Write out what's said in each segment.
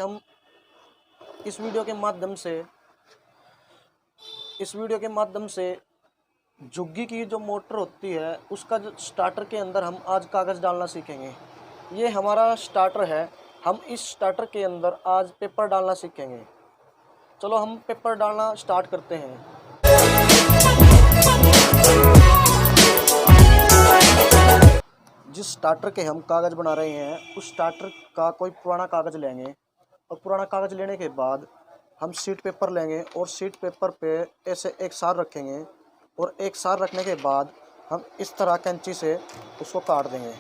हम इस वीडियो के माध्यम से झुग्गी की जो मोटर होती है उसका जो स्टार्टर के अंदर हम आज कागज़ डालना सीखेंगे। ये हमारा स्टार्टर है। हम इस स्टार्टर के अंदर आज पेपर डालना सीखेंगे। चलो हम पेपर डालना स्टार्ट करते हैं। जिस स्टार्टर के हम कागज़ बना रहे हैं उस स्टार्टर का कोई पुराना कागज़ लेंगे और पुराना कागज़ लेने के बाद हम सीट पेपर लेंगे और सीट पेपर पे ऐसे एक सार रखेंगे और एक सार रखने के बाद हम इस तरह कैंची से उसको काट देंगे।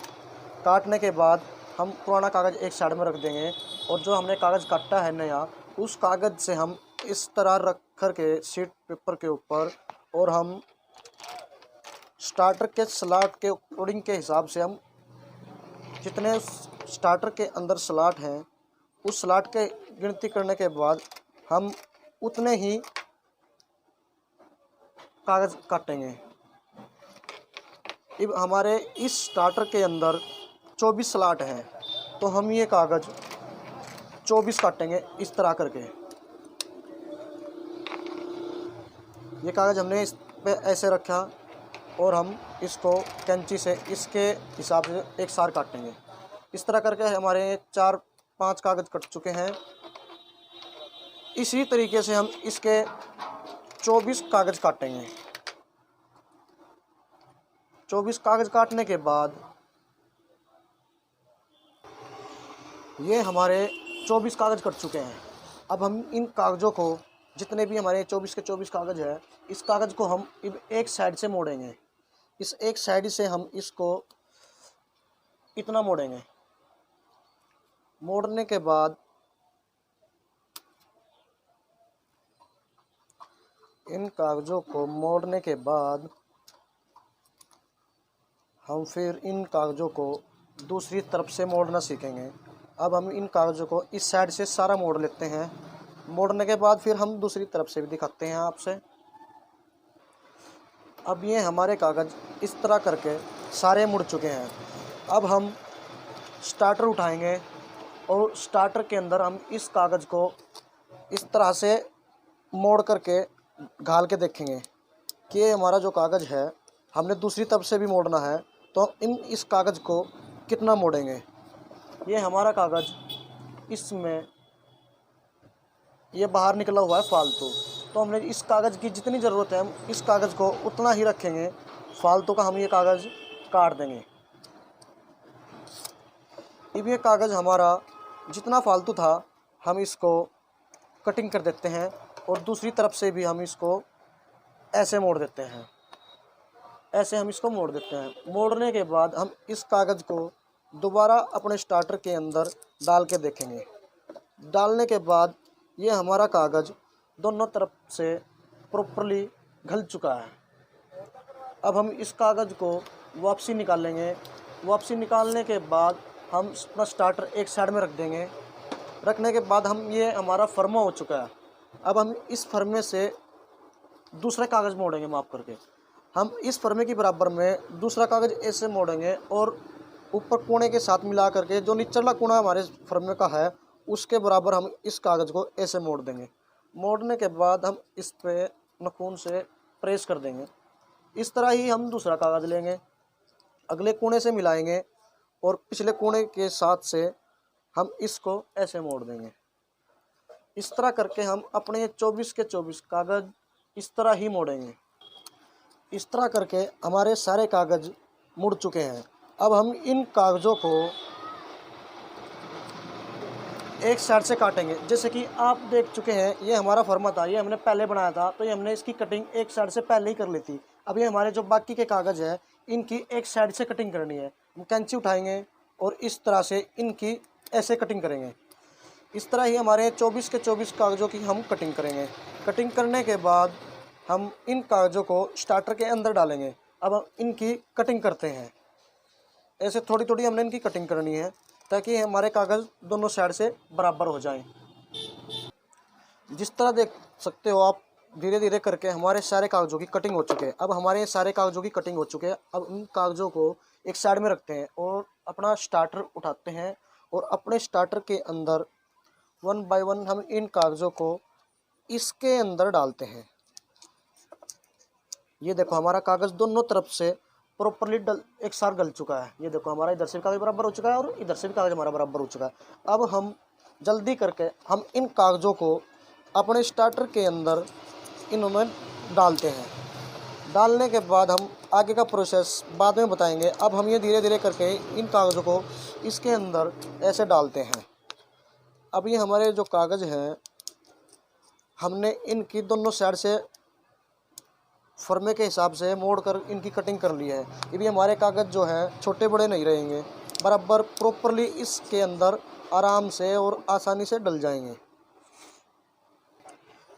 काटने के बाद हम पुराना कागज़ एक साइड में रख देंगे और जो हमने कागज़ काटा है नया उस कागज़ से हम इस तरह रख कर के सीट पेपर के ऊपर और हम स्टार्टर के स्लॉट के कोडिंग के हिसाब से हम जितने स्टार्टर के अंदर स्लॉट हैं उस स्लॉट के गिनती करने के बाद हम उतने ही कागज़ काटेंगे। अब हमारे इस स्टार्टर के अंदर 24 स्लॉट हैं तो हम ये कागज़ 24 काटेंगे इस तरह करके। ये कागज़ हमने इस पे ऐसे रखा और हम इसको कैंची से इसके हिसाब से एक सार काटेंगे। इस तरह करके हमारे 4-5 कागज़ कट चुके हैं। इसी तरीके से हम इसके 24 कागज़ काटेंगे। 24 कागज़ काटने के बाद ये हमारे 24 कागज़ कट चुके हैं। अब हम इन कागज़ों को जितने भी हमारे 24 के 24 कागज़ है इस कागज़ को हम एक साइड से मोड़ेंगे। इस एक साइड से हम इसको इतना मोड़ेंगे। मोड़ने के बाद इन कागज़ों को मोड़ने के बाद हम फिर इन कागज़ों को दूसरी तरफ से मोड़ना सीखेंगे। अब हम इन कागज़ों को इस साइड से सारा मोड़ लेते हैं। मोड़ने के बाद फिर हम दूसरी तरफ से भी दिखाते हैं आपसे। अब ये हमारे कागज़ इस तरह करके सारे मुड़ चुके हैं। अब हम स्टार्टर उठाएंगे और स्टार्टर के अंदर हम इस कागज़ को इस तरह से मोड़ करके घाल के देखेंगे कि ये हमारा जो कागज़ है हमने दूसरी तरफ से भी मोड़ना है तो इस कागज़ को कितना मोड़ेंगे। ये हमारा कागज़ इसमें ये बाहर निकला हुआ है फालतू, तो हमने इस कागज़ की जितनी ज़रूरत है हम इस कागज़ को उतना ही रखेंगे। फालतू का हम ये कागज़ काट देंगे। अब ये कागज़ हमारा जितना फालतू था हम इसको कटिंग कर देते हैं और दूसरी तरफ से भी हम इसको ऐसे मोड़ देते हैं। ऐसे हम इसको मोड़ देते हैं। मोड़ने के बाद हम इस कागज़ को दोबारा अपने स्टार्टर के अंदर डाल के देखेंगे। डालने के बाद ये हमारा कागज़ दोनों तरफ से प्रॉपरली घल चुका है। अब हम इस कागज़ को वापसी निकालेंगे। वापसी निकालने के बाद हम अपना स्टार्टर एक साइड में रख देंगे। रखने के बाद हम ये हमारा फर्मा हो चुका है। अब हम इस फर्मे से दूसरा कागज़ मोड़ेंगे। माफ़ करके हम इस फर्मे की बराबर में दूसरा कागज़ ऐसे मोड़ेंगे और ऊपर कोने के साथ मिला करके जो निचला कोना हमारे फर्मे का है उसके बराबर हम इस कागज़ को ऐसे मोड़ देंगे। मोड़ने के बाद हम इस पे नाखून से प्रेस कर देंगे। इस तरह ही हम दूसरा कागज़ लेंगे, अगले कोने से मिलाएंगे और पिछले कोने के साथ से हम इसको ऐसे मोड़ देंगे। इस तरह करके हम अपने 24 के 24 कागज़ इस तरह ही मोड़ेंगे। इस तरह करके हमारे सारे कागज़ मुड़ चुके हैं। अब हम इन कागज़ों को एक साइड से काटेंगे। जैसे कि आप देख चुके हैं ये हमारा फर्मा था, ये हमने पहले बनाया था तो ये हमने इसकी कटिंग एक साइड से पहले ही कर ली थी। अब ये हमारे जो बाकी के कागज़ है इनकी एक साइड से कटिंग करनी है। हम कैंची उठाएंगे और इस तरह से इनकी ऐसे कटिंग करेंगे। इस तरह ही हमारे 24 के 24 कागज़ों की हम कटिंग करेंगे। कटिंग करने के बाद हम इन कागज़ों को स्टार्टर के अंदर डालेंगे। अब हम इनकी कटिंग करते हैं। ऐसे थोड़ी थोड़ी हमने इनकी कटिंग करनी है ताकि हमारे कागज़ दोनों साइड से बराबर हो जाएं। जिस तरह देख सकते हो आप धीरे धीरे करके हमारे सारे कागज़ों की कटिंग हो चुके हैं। अब हमारे सारे कागज़ों की कटिंग हो चुके हैं। अब इन कागज़ों को एक साइड में रखते हैं और अपना स्टार्टर उठाते हैं और अपने स्टार्टर के अंदर वन बाय वन हम इन कागज़ों को इसके अंदर डालते हैं। ये देखो हमारा कागज़ दोनों तरफ से प्रॉपरली एक साथ गल चुका है। ये देखो हमारा इधर से भी कागज़ बराबर हो चुका है और इधर से भी कागज़ हमारा बराबर हो चुका है। अब हम जल्दी करके हम इन कागज़ों को अपने स्टार्टर के अंदर इनमें डालते हैं। डालने के बाद हम आगे का प्रोसेस बाद में बताएंगे। अब हम ये धीरे धीरे करके इन कागज़ों को इसके अंदर ऐसे डालते हैं। अब ये हमारे जो कागज़ हैं हमने इनकी दोनों साइड से फॉर्मे के हिसाब से मोड़ कर इनकी कटिंग कर ली है। ये भी हमारे कागज़ जो हैं छोटे बड़े नहीं रहेंगे, बराबर प्रॉपरली इसके अंदर आराम से और आसानी से डल जाएंगे।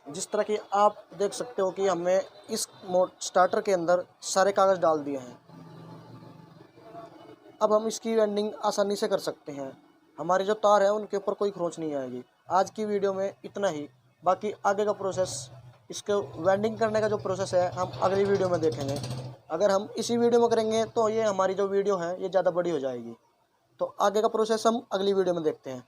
जिस तरह की आप देख सकते हो कि हमने इस स्टार्टर के अंदर सारे कागज़ डाल दिए हैं। अब हम इसकी वेल्डिंग आसानी से कर सकते हैं। हमारे जो तार है उनके ऊपर कोई खरोंच नहीं आएगी। आज की वीडियो में इतना ही। बाकी आगे का प्रोसेस, इसके वेल्डिंग करने का जो प्रोसेस है हम अगली वीडियो में देखेंगे। अगर हम इसी वीडियो में करेंगे तो ये हमारी जो वीडियो है ये ज़्यादा बड़ी हो जाएगी। तो आगे का प्रोसेस हम अगली वीडियो में देखते हैं।